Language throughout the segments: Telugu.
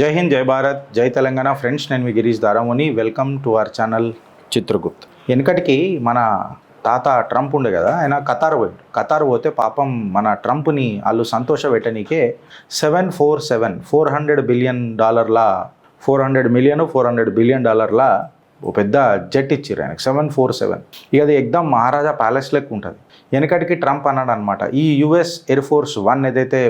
జై హింద్, జై భారత్, జై తెలంగాణ. ఫ్రెండ్స్, నేను మీ Girish Daramuni. Welcome to our channel Chitragupt. వెనకటికి మన తాత ట్రంప్ ఉండే కదా, ఆయన ఖతార్ పోతే పాపం మన ట్రంప్ని వాళ్ళు సంతోష పెట్టనీకే 400 బిలియన్ డాలర్ల 400 బిలియన్ డాలర్ల ఓ పెద్ద జెట్ ఇచ్చిర్రు ఆయనకు. 747 ఇక అది ఎగ్దమ్ మహారాజా ప్యాలెస్ లెక్క ఉంటుంది. వెనకటికి ట్రంప్ అన్నాడు అనమాట, ఈ యుఎస్ ఎయిర్ ఫోర్స్ 1 ఏదైతే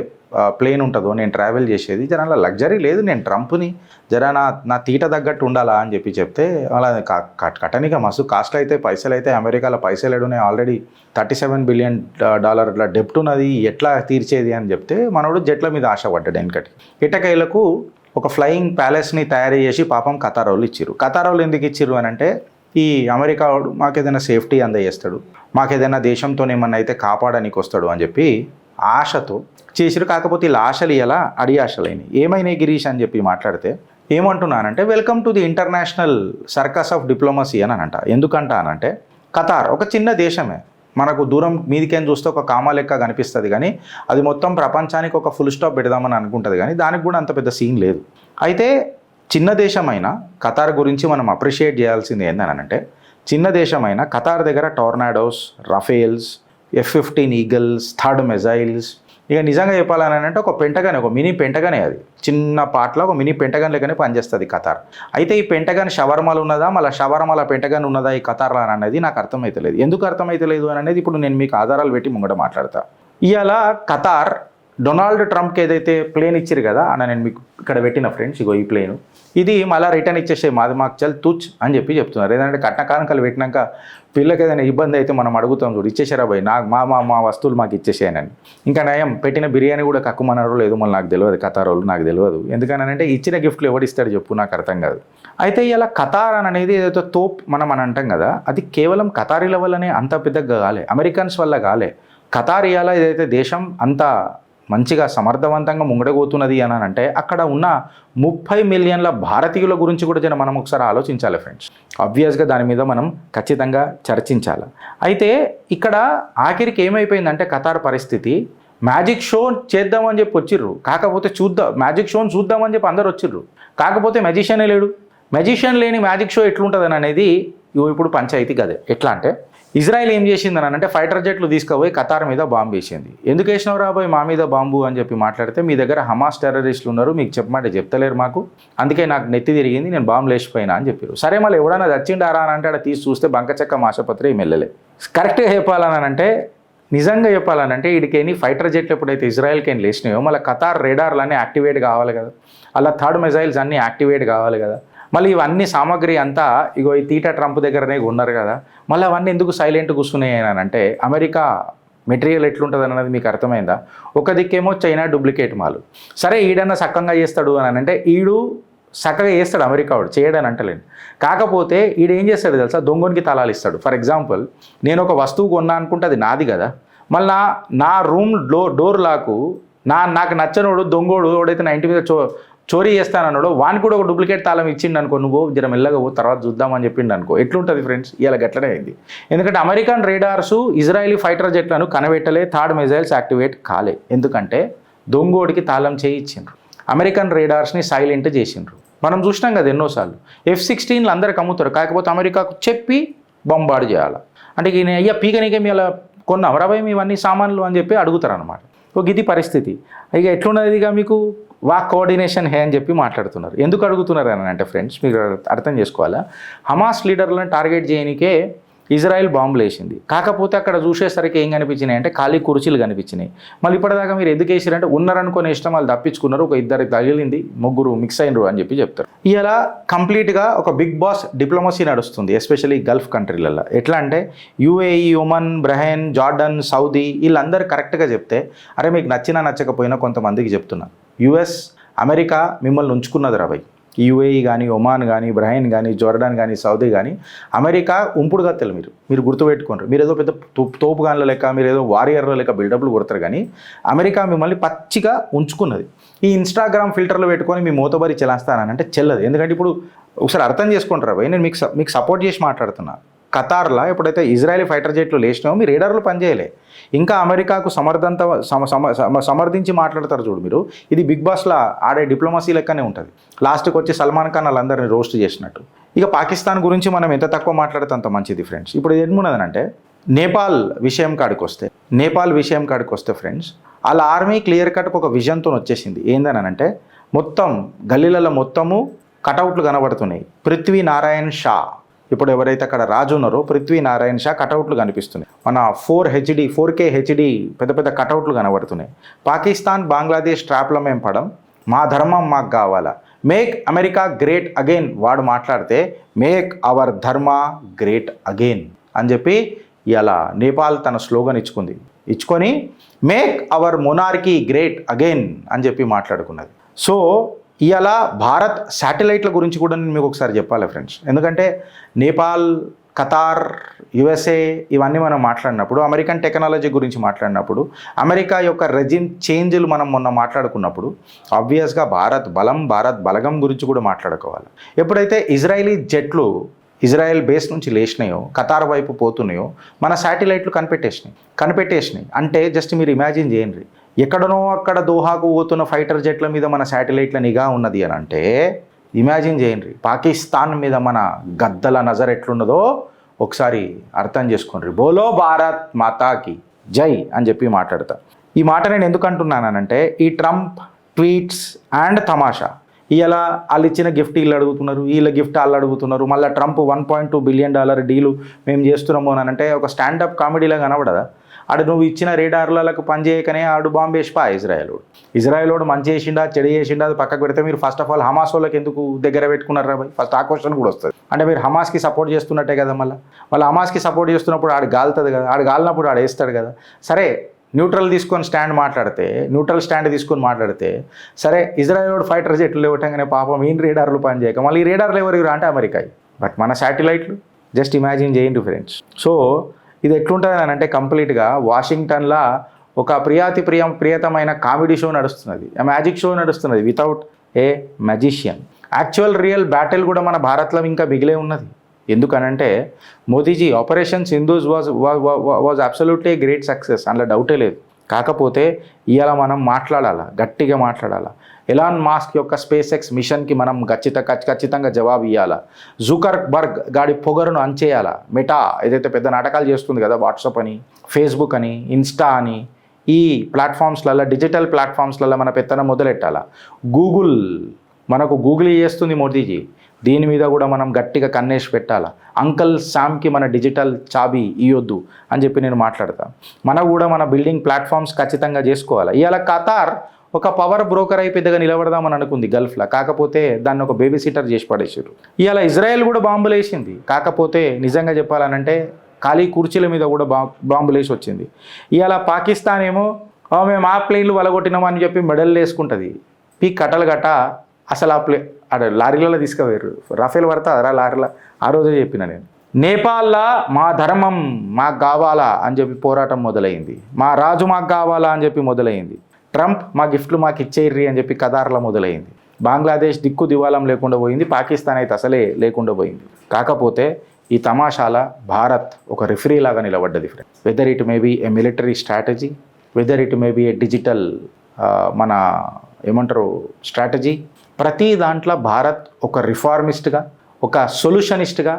ప్లేన్ ఉంటుందో నేను ట్రావెల్ చేసేది జర లగ్జరీ లేదు, నేను ట్రంప్ని జర నా తీట తగ్గట్టు ఉండాలా అని చెప్తే అలా కట్టనిక మస్తు కాస్ట్ అయితే పైసలు అయితే అమెరికాలో పైసలు ఎడున్నాయి, ఆల్రెడీ 37 బిలియన్ డాలర్ల డెప్ట్ ఉన్నది, ఎట్లా తీర్చేది అని చెప్తే మనోడు జెట్ల మీద ఆశపడ్డాడు. వెనకటి ఇటకైలకు ఒక ఫ్లయింగ్ ప్యాలెస్ని తయారు చేసి పాపం ఖతార్ వాళ్ళు ఇచ్చిర్రు. ఖతార్ వాళ్ళు ఎందుకు ఇచ్చిర్రు అని అంటే, ఈ అమెరికా వాడు మాకేదైనా సేఫ్టీ అందజేస్తాడు, మాకేదైనా దేశంతో ఏమన్నా అయితే కాపాడడానికి వస్తాడు అని చెప్పి ఆశతో చేసిరు. కాకపోతే ఇలా ఆశలు ఇలా అడి ఆశలైనవి. ఏమైనా గిరీష్ అని చెప్పి మాట్లాడితే ఏమంటున్నానంటే, welcome to the international circus of diplomacy అని అంట. ఎందుకంటానంటే, ఖతార్ ఒక చిన్న దేశమే, మనకు దూరం మీదికేం చూస్తే ఒక కామా లెక్క కనిపిస్తుంది, కానీ అది మొత్తం ప్రపంచానికి ఒక ఫుల్ స్టాప్ పెడదామని అనుకుంటుంది, కానీ దానికి కూడా అంత పెద్ద సీన్ లేదు. అయితే చిన్న దేశమైన ఖతార్ గురించి మనం అప్రిషియేట్ చేయాల్సింది ఏంటనంటే, చిన్న దేశమైన ఖతార్ దగ్గర tornadoes, rafales, F-15 eagles, THAAD missiles, ఇక నిజంగా చెప్పాలని అంటే ఒక పెంటగన్, ఒక మినీ పెంటగనే, అది చిన్న పాటలో ఒక మినీ పెంటగన్ లెక్కనే పనిచేస్తుంది ఖతార్. అయితే ఈ పెంటగన్ షవర్మాలు ఉన్నదా, మళ్ళీ షవర్మాల పెంటగన్ ఉన్నదా ఈ ఖతార్లో అనేది నాకు అర్థమైతలేదు. ఎందుకు అర్థమైతలేదు అని అనేది ఇప్పుడు నేను మీకు ఆధారాలు పెట్టి ముంగట మాట్లాడతా. ఇవాళ ఖతార్ డొనాల్డ్ ట్రంప్కి ఏదైతే ప్లేన్ ఇచ్చారు కదా అన్న, నేను మీకు ఇక్కడ పెట్టిన ఫ్రెండ్స్, ఇగో ఈ ప్లేను, ఇది మళ్ళీ రిటర్న్ ఇచ్చేసే మాది మాకు చల్ తుచ్ అని చెప్తున్నారు. ఏదంటే కట్న కానుకలు పెట్టినాక పిల్లకి ఏదైనా ఇబ్బంది అయితే మనం అడుగుతాం చూడు, ఇచ్చేసారా భయ్ నాకు మా వస్తువులు మాకు ఇచ్చేసాయనని. ఇంకా నయం పెట్టిన బిర్యానీ కూడా కక్కుమన్నారో లేదు మళ్ళీ నాకు తెలియదు, ఖతార్ వాళ్ళు నాకు తెలియదు. ఎందుకనంటే ఇచ్చిన గిఫ్ట్లు ఎవడిస్తాడు చెప్పు, నాకు అర్థం కాదు. అయితే ఇలా ఖతార్ అనేది ఏదైతే తోప్ మనం అని అంటాం కదా, అది కేవలం ఖతారీల వల్లనే అంత పెద్దగా కాలే, అమెరికన్స్ వల్ల కాలే. ఖతార్ ఇవాళ ఏదైతే దేశం అంత మంచిగా సమర్థవంతంగా ముంగడగోతున్నది అని అంటే, అక్కడ ఉన్న 30 మిలియన్ల భారతీయుల గురించి కూడా మనం ఒకసారి ఆలోచించాలి ఫ్రెండ్స్. ఆబ్వియస్గా దాని మీద మనం ఖచ్చితంగా చర్చించాలి. అయితే ఇక్కడ ఆఖరికి ఏమైపోయిందంటే ఖతార్ పరిస్థితి, మ్యాజిక్ షో చేద్దామని చెప్పి వచ్చిర్రు, కాకపోతే మ్యాజిక్ షోని చూద్దామని చెప్పి అందరు వచ్చిర్రు, కాకపోతే మెజిషియనే లేడు. మెజిషియన్ లేని మ్యాజిక్ షో ఎట్లుంటుందని అనేది ఇప్పుడు పంచాయతీ కదే. ఎట్లా అంటే, ఇజ్రాయెల్ ఏం చేసిందని అంటే ఫైటర్ జెట్లు తీసుకుపోయి ఖతార్ మీద బాంబు వేసింది. ఎందుకు వేసినావు రాబోయ్ మా మీద బాంబు అని చెప్పి మాట్లాడితే, మీ దగ్గర హమాస్ టెర్రరిస్టులు ఉన్నారు, మీకు చెప్పమంటే చెప్తలేరు మాకు, అందుకే నాకు నెత్తి తిరిగింది, నేను బాంబు లేచిపోయినా అని చెప్పారు. సరే మళ్ళీ ఎవడన్నా చచ్చిండారా అని అంటే అక్కడ తీసి చూస్తే బంకచెక్క మాసపత్రి మెల్లలే. కరెక్ట్గా చెప్పాలని అంటే, నిజంగా చెప్పాలనంటే, వీడికేని ఫైటర్ జెట్లు ఎప్పుడైతే ఇజ్రాయెల్కేని లేచినాయో మళ్ళీ ఖతార్ రేడార్లు అన్నీ యాక్టివేట్ కావాలి కదా, అలా థర్డ్ మిజైల్స్ అన్నీ యాక్టివేట్ కావాలి కదా, మళ్ళీ ఇవన్నీ సామాగ్రి అంతా ఇగో ఈ తీట ట్రంప్ దగ్గరనే ఉన్నారు కదా, మళ్ళీ అవన్నీ ఎందుకు సైలెంట్ కూర్చున్నాయి అని అంటే, అమెరికా మెటీరియల్ ఎట్లుంటుంది అన్నది మీకు అర్థమైందా? ఒక దిక్కేమో చైనా డూప్లికేట్ మాలు, సరే ఈడన్నా సక్కంగా చేస్తాడు అని అంటే, ఈడు చక్కగా చేస్తాడు అమెరికా వాడు, చేయడని అంటలేండి. కాకపోతే ఈడు ఏం చేస్తాడు తెలుసా, దొంగనికి తలాలు ఇస్తాడు. ఫర్ ఎగ్జాంపుల్, నేను ఒక వస్తువు కొన్నా అనుకుంటే అది నాది కదా, మళ్ళీ నా రూమ్ డోర్ లాకు నాకు నచ్చనోడు దొంగోడు ఎవడైతే నా ఇంటి మీద చోరీ చేస్తానన్నాడు, వానికి కూడా ఒక డూప్లికేట్ తాళం ఇచ్చిండు అనుకో, నువ్వు జర మెల్లగా తర్వాత చూద్దామని చెప్పిండు అనుకో, ఎట్లుంటుంది ఫ్రెండ్స్? ఇలా గట్లనే అయింది. ఎందుకంటే అమెరికన్ రేడార్స్ ఇజ్రాయలీ ఫైటర్ జెట్లను కనబెట్టలే, థర్డ్ మిజైల్స్ యాక్టివేట్ కాలే. ఎందుకంటే దొంగోడికి తాళం చేయి ఇచ్చిండ్రు, అమెరికన్ రేడార్స్ని సైలెంట్ చేసిండ్రు. మనం చూసినాం కదా ఎన్నోసార్లు. F-16లు అందరికి అమ్ముతారు, కాకపోతే అమెరికాకు చెప్పి బొంబార్డు చేయాలి. అంటే ఈయన అయ్యా పీకనికే మీ అలా కొన్నాం రాబాయి ఇవన్నీ సామాన్లు అని చెప్పి అడుగుతారు అనమాట. ఒక ఇది పరిస్థితి. ఇక ఎట్లున్నదిగా మీకు కోఆర్డినేషన్ హే అని చెప్పి మాట్లాడుతున్నారు. ఎందుకు అడుగుతున్నారు అని అంటే ఫ్రెండ్స్, మీరు అర్థం చేసుకోవాలా, హమాస్ లీడర్లను టార్గెట్ చేయడానికే ఇజ్రాయెల్ బాంబులు వేసింది. కాకపోతే అక్కడ చూసేసరికి ఏం కనిపించినాయి అంటే ఖాళీ కుర్చీలు కనిపించినాయి. మళ్ళీ ఇప్పటిదాకా మీరు ఎందుకు వేసారంటే, ఉన్నారనుకునే ఇష్టం వాళ్ళు తప్పించుకున్నారు, ఒక ఇద్దరికి తగిలింది, ముగ్గురు మిక్స్ అయినరు అని చెప్పి చెప్తారు. ఇలా కంప్లీట్గా ఒక బిగ్ బాస్ డిప్లొమసీ నడుస్తుంది, ఎస్పెషల్లీ గల్ఫ్ కంట్రీలలో. ఎట్లా అంటే UAE, Oman, Bahrain, Jordan, Saudi వీళ్ళందరూ కరెక్ట్గా చెప్తే, అరే మీకు నచ్చినా నచ్చకపోయినా కొంతమందికి చెప్తున్నా, US అమెరికా మిమ్మల్ని ఉంచుకున్నది రాబోయ్. UAE కానీ, ఒమాన్ కానీ, బహ్రెయిన్ కానీ, జోర్డాన్ కానీ, సౌదీ కానీ అమెరికా ఉంపుడుగా మీరు గుర్తుపెట్టుకోండి. మీరు ఏదో పెద్ద తోపుగాన్ల లెక్క, మీరు ఏదో వారియర్ల లెక్క బిల్డప్లు కొడతారు, కానీ అమెరికా మిమ్మల్ని పచ్చిగా ఉంచుకున్నది. ఈ ఇన్స్టాగ్రామ్ ఫిల్టర్లు పెట్టుకొని మీ మూతబరి చెల్లాస్తానంటే చెల్లదు. ఎందుకంటే ఇప్పుడు ఒకసారి అర్థం చేసుకుంటారా భయ్, నేను మీకు సపోర్ట్ చేసి మాట్లాడుతున్నా. ఖతార్లో ఎప్పుడైతే ఇజ్రాయెల్ ఫైటర్ జెట్లు లేచినామో మీ రేడార్లు పనిచేయలే. ఇంకా అమెరికాకు సమర్థించి మాట్లాడతారు చూడు మీరు. ఇది బిగ్ బాస్లో ఆడే డిప్లొమసీ లెక్కనే ఉంటుంది. లాస్ట్కి వచ్చి సల్మాన్ ఖాన్ వాళ్ళందరినీ రోస్ట్ చేసినట్టు. ఇక పాకిస్తాన్ గురించి మనం ఎంత తక్కువ మాట్లాడితే అంత మంచిది ఫ్రెండ్స్. ఇప్పుడు ఏమున్నదనంటే నేపాల్ విషయం కాడికి వస్తే ఫ్రెండ్స్, వాళ్ళ ఆర్మీ క్లియర్ కట్కి ఒక విజన్తో వచ్చేసింది. ఏందనంటే మొత్తం గల్లీలలో మొత్తము కటౌట్లు కనబడుతున్నాయి. పృథ్వీ నారాయణ్ షా, ఇప్పుడు ఎవరైతే అక్కడ రాజు ఉన్నారో పృథ్వీ నారాయణ్ షా కటౌట్లు కనిపిస్తున్నాయి. మన 4K హెచ్డి పెద్ద పెద్ద కటౌట్లు కనబడుతున్నాయి. పాకిస్తాన్ బంగ్లాదేశ్ ట్రాప్లో మేము పడం, మా ధర్మం మాకు కావాలా, మేక్ అమెరికా గ్రేట్ అగైన్ వాడు మాట్లాడితే మేక్ అవర్ ధర్మ గ్రేట్ అగైన్ అని చెప్పి ఇలా నేపాల్ తన స్లోగన్ ఇచ్చుకొని make our monarchy great again అని చెప్పి మాట్లాడుకున్నది. సో ఇవాళ భారత్ శాటిలైట్ల గురించి కూడా నేను మీకు ఒకసారి చెప్పాలి ఫ్రెండ్స్. ఎందుకంటే నేపాల్, ఖతార్, USA ఇవన్నీ మనం మాట్లాడినప్పుడు, అమెరికన్ టెక్నాలజీ గురించి మాట్లాడినప్పుడు, అమెరికా యొక్క రెజిమ్ చేంజ్లు మనం మొన్న మాట్లాడుకున్నప్పుడు ఆబ్వియస్గా భారత్ బలగం గురించి కూడా మాట్లాడుకోవాలి. ఎప్పుడైతే ఇజ్రాయలీ జెట్లు ఇజ్రాయెల్ బేస్ నుంచి లేచినాయో, ఖతార్ వైపు పోతున్నాయో, మన శాటిలైట్లు కనిపెట్టేసినాయి. అంటే జస్ట్ మీరు ఇమాజిన్ చేయండి, ఎక్కడనో అక్కడ దోహాకు పోతున్న ఫైటర్ జెట్ల మీద మన శాటిలైట్ల నిఘా ఉన్నది అని అంటే ఇమాజిన్ చేయండి. పాకిస్తాన్ మీద మన గద్దల నజర్ ఎట్లున్నదో ఒకసారి అర్థం చేసుకోండి. బోలో భారత్ మాతాకి జై అని చెప్పి మాట్లాడతా. ఈ మాట నేను ఎందుకు అంటున్నానంటే ఈ ట్రంప్ ట్వీట్స్ అండ్ తమాషా, ఇలా వాళ్ళు ఇచ్చిన గిఫ్ట్ వీళ్ళు అడుగుతున్నారు, వీళ్ళ గిఫ్ట్ వాళ్ళు అడుగుతున్నారు. మళ్ళీ ట్రంప్ $1.2 బిలియన్ డీలు మేము చేస్తున్నాము అని అంటే ఒక స్టాండప్ కామెడీలా కనబడదా? ఆడు నువ్వు ఇచ్చిన రేడార్లకు పనిచేయకనే ఆడు బాంబు వేసిపా ఇజ్రాయెల్ మంచి చేసిండా చెడు చేసిండా అది పక్కకు పెడితే మీరు ఫస్ట్ ఆఫ్ ఆల్ హమాస్ వాళ్ళకి ఎందుకు దగ్గర పెట్టుకున్నారా బాయ్? ఫస్ట్ ఆ క్వశ్చన్ కూడా వస్తుంది. అంటే మీరు హమాస్కి సపోర్ట్ చేస్తున్నట్టే కదా. మళ్ళీ హమాస్కి సపోర్ట్ చేస్తున్నప్పుడు ఆడు గాలుతుంది కదా, ఆడు గాలినప్పుడు ఆడు వేస్తాడు కదా. సరే న్యూట్రల్ స్టాండ్ తీసుకొని మాట్లాడితే సరే ఇజ్రాయెల్ ఫైటర్ జెట్లు ఇవ్వటంగానే పాపం ఈయన రేడార్లు పనిచేయక మళ్ళీ ఈ రేడార్లు ఎవరు అంటే అమెరికా. బట్ మన శాటిలైట్లు జస్ట్ ఇమాజిన్ చేయండి ఫ్రెండ్స్. సో ఇది ఎట్లుంటుంది అని అంటే కంప్లీట్గా వాషింగ్టన్లో ఒక ప్రియతమైన కామెడీ షో నడుస్తున్నది, మ్యాజిక్ షో నడుస్తున్నది without a magician. Actual real battle కూడా మన భారత్లో ఇంకా మిగిలే ఉన్నది. ఎందుకనంటే Modiji operation Sindoor was absolutely great success, అందులో డౌటే లేదు. కాకపోతే ఇవాళ మనం గట్టిగా మాట్లాడాలా. ఎలాన్ మాస్క్ యొక్క స్పేస్ ఎక్స్ మిషన్కి మనం ఖచ్చితంగా జవాబు ఇవ్వాలా. జుకర్బర్గ్ గాడి పొగరును అంచేయాలా. మెటా ఏదైతే పెద్ద నాటకాలు చేస్తుంది కదా, వాట్సాప్ అని, ఫేస్బుక్ అని, ఇన్స్టా అని, ఈ ప్లాట్ఫామ్స్లలో డిజిటల్ ప్లాట్ఫామ్స్లలో మన పెత్తనం మొదలెట్టాలా. మనకు గూగుల్ చేస్తుంది మోదీజీ, దీని మీద కూడా మనం గట్టిగా కన్నేసి పెట్టాలా. అంకల్ శామ్కి మన డిజిటల్ చాబీ ఇవ్వద్దు అని చెప్పి నేను మాట్లాడతా. మనకు కూడా మన బిల్డింగ్ ప్లాట్ఫామ్స్ ఖచ్చితంగా చేసుకోవాలి. ఇవాళ ఖతార్ ఒక పవర్ బ్రోకర్ అయి పెద్దగా నిలబడదామని అనుకుంది గల్ఫ్లో, కాకపోతే దాన్ని ఒక బేబీ సిటర్ చేసి పడేసారు. ఇవాళ ఇజ్రాయెల్ కూడా బాంబులు వేసింది, కాకపోతే నిజంగా చెప్పాలనంటే ఖాళీ కుర్చీల మీద కూడా బాంబులు వేసి వచ్చింది. ఇవాళ పాకిస్తాన్ ఏమో మేము ఆ ప్లేన్లు వలగొట్టినామని చెప్పి మెడల్ వేసుకుంటుంది. కట్టలు గట్ట అసలు లారీలలో తీసుకుపోయారు. రఫేల్ పడతా లారీలో ఆ రోజే చెప్పిన నేను. నేపాల్లో మా ధర్మం మాకు కావాలా అని చెప్పి పోరాటం మొదలైంది. మా రాజు మాకు కావాలా అని చెప్పి మొదలైంది. ట్రంప్ మా గిఫ్ట్లు మాకు ఇచ్చేయ్రి అని చెప్పి ఖతార్లో మొదలైంది. బంగ్లాదేశ్ దిక్కు దివాలం లేకుండా పోయింది, పాకిస్తాన్ అయితే అసలే లేకుండా పోయింది. కాకపోతే ఈ తమాషాల భారత్ ఒక రిఫరీ లాగా నిలబడ్డది friend. Whether it may be a military strategy, whether it may be a digital మన స్ట్రాటజీ, ప్రతి దాంట్లో భారత్ ఒక రిఫార్మిస్ట్గా, ఒక సొల్యూషనిస్ట్గా,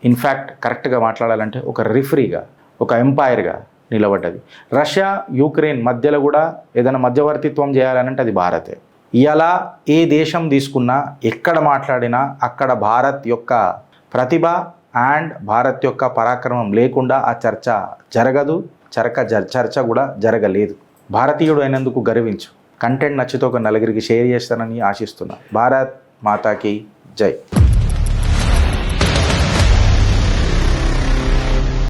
ఇన్ఫ్యాక్ట్ కరెక్ట్గా మాట్లాడాలంటే ఒక రిఫరీగా, ఒక ఎంపైర్గా నిలబడ్డది. రష్యా యుక్రెయిన్ మధ్యలో కూడా ఏదైనా మధ్యవర్తిత్వం చేయాలనంటే అది భారతే. ఇలా ఏ దేశం తీసుకున్నా ఎక్కడ మాట్లాడినా అక్కడ భారత్ యొక్క ప్రతిభ అండ్ భారత్ యొక్క పరాక్రమం లేకుండా ఆ చర్చ జరగదు, చర్చ కూడా జరగలేదు. భారతీయుడు అయినందుకు గర్వించు. కంటెంట్ నచ్చితే ఒక నలుగురికి షేర్ చేస్తానని ఆశిస్తున్నా. భారత్ మాతాకి జై.